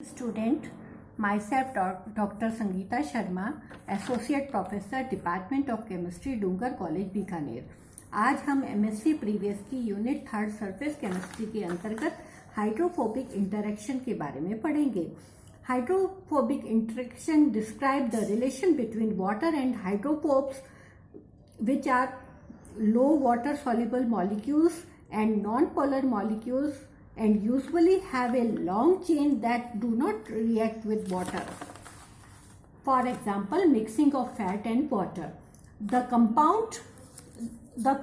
Student, myself Dr. Sangeeta Sharma, Associate Professor, Department of Chemistry, Dungar college Bikaner. आज हम MSc previously unit 3 surface chemistry के अंतर्गत hydrophobic interaction के बारे में पढ़ेंगे। Hydrophobic interaction describe the relation between water and hydrophobes which are low water soluble molecules and non-polar molecules and usually have a long chain that do not react with water. For example, mixing of fat and water. The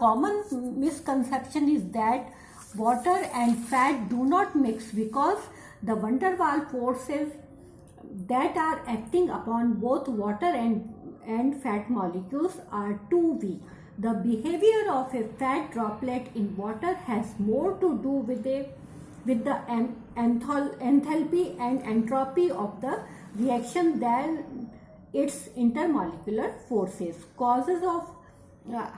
common misconception is that water and fat do not mix because the van der Waals forces that are acting upon both water and fat molecules are too weak. The behavior of a fat droplet in water has more to do with the enthalpy and entropy of the reaction than its intermolecular forces. Causes of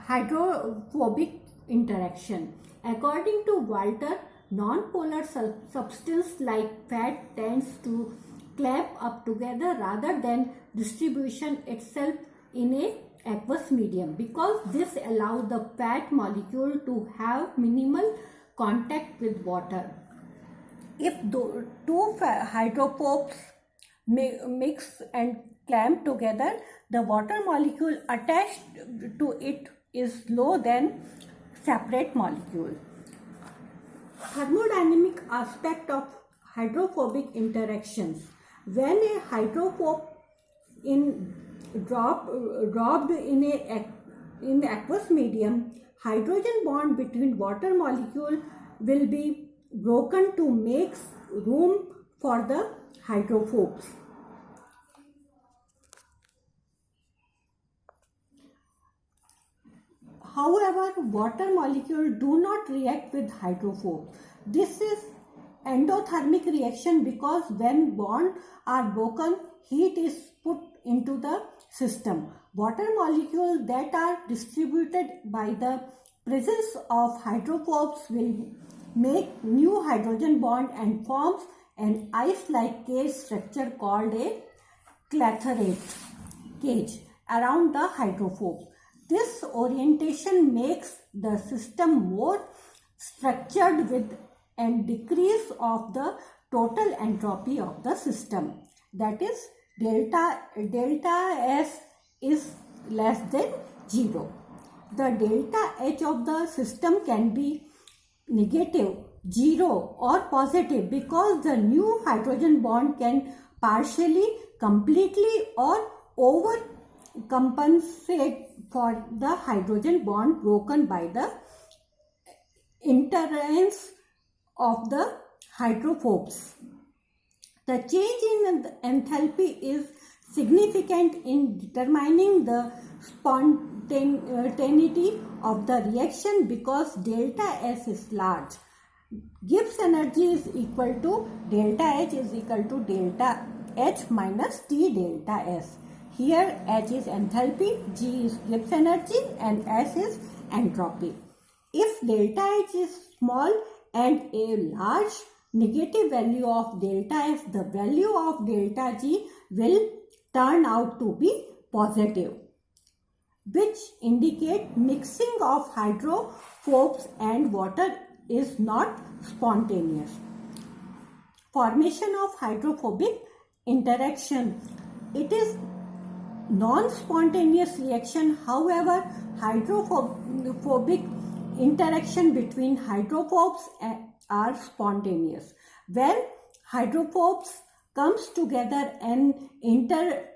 hydrophobic interaction. According to Walter, non-polar substance like fat tends to clamp up together rather than distribution itself in a aqueous medium because this allows the fat molecule to have minimal contact with water. If two hydrophobes mix and clamp together, the water molecule attached to it is low than separate molecule. Thermodynamic aspect of hydrophobic interactions. When a hydrophobe dropped in aqueous medium, hydrogen bond between water molecule will be broken to make room for the hydrophobes. However, water molecules do not react with hydrophobes. This is endothermic reaction because when bonds are broken, heat is put into the system. Water molecules that are distributed by the presence of hydrophobes will make new hydrogen bond and forms an ice-like cage structure called a clathrate cage around the hydrophobe. This orientation makes the system more structured with and decrease of the total entropy of the system. That is, delta S is less than 0. The delta H of the system can be negative, 0 or positive because the new hydrogen bond can partially, completely or overcompensate for the hydrogen bond broken by the interference of the hydrophobes. The change in enthalpy is significant in determining the spontaneity of the reaction because delta S is large. Gibbs energy is equal to delta H is equal to delta H minus T delta S. Here H is enthalpy, G is Gibbs energy and S is entropy. If delta H is small and a large negative value of delta S, the value of delta G will turn out to be positive, which indicate mixing of hydrophobes and water is not spontaneous. Formation of hydrophobic interaction. It is non-spontaneous reaction. However, hydrophobic interaction between hydrophobes are spontaneous. When hydrophobes comes together and entered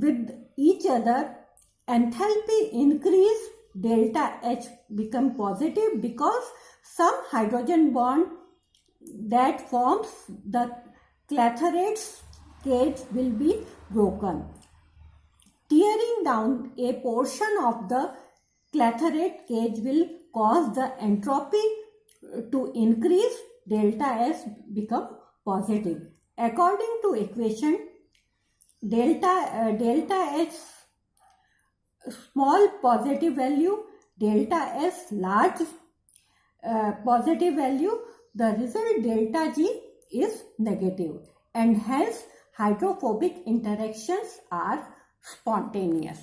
with each other, enthalpy increase, delta H become positive because some hydrogen bond that forms the clathrate cage will be broken. Tearing down a portion of the clathrate cage will cause the entropy to increase, delta S become positive. According to equation, delta H small positive value, delta S large positive value, the result delta G is negative, and hence hydrophobic interactions are spontaneous.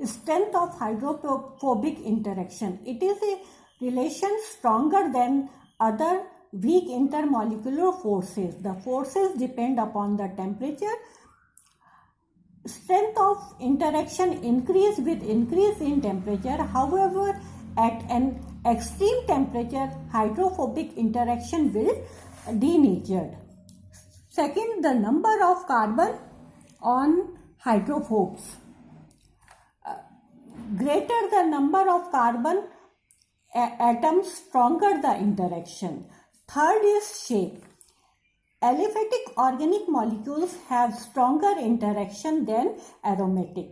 Strength of hydrophobic interaction. It is a relation stronger than other weak intermolecular forces. The forces depend upon the temperature. Strength of interaction increase with increase in temperature. However, at an extreme temperature, hydrophobic interaction will denature. Second, the number of carbon on hydrophobes. Greater the number of carbon atoms, stronger the interaction. Third is shape. Aliphatic organic molecules have stronger interaction than aromatic.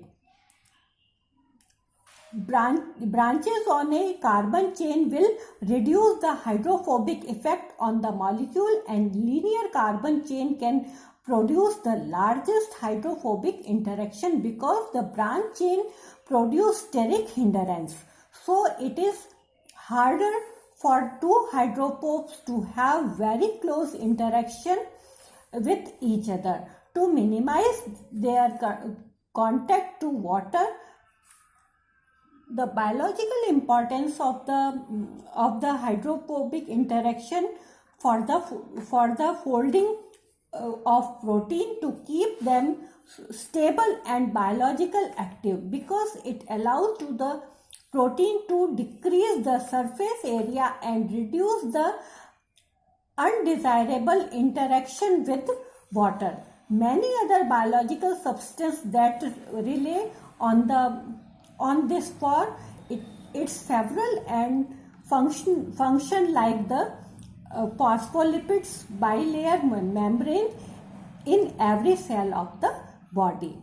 Branches on a carbon chain will reduce the hydrophobic effect on the molecule, and linear carbon chain can produce the largest hydrophobic interaction because the branch chain produce steric hindrance. So it is harder for two hydrophobes to have very close interaction with each other. To minimize their contact to water, the biological importance of the hydrophobic interaction for the folding of protein to keep them stable and biological active, because it allows to the protein to decrease the surface area and reduce the undesirable interaction with water. Many other biological substances that rely on this for its several and function like the phospholipids bilayer membrane in every cell of the body.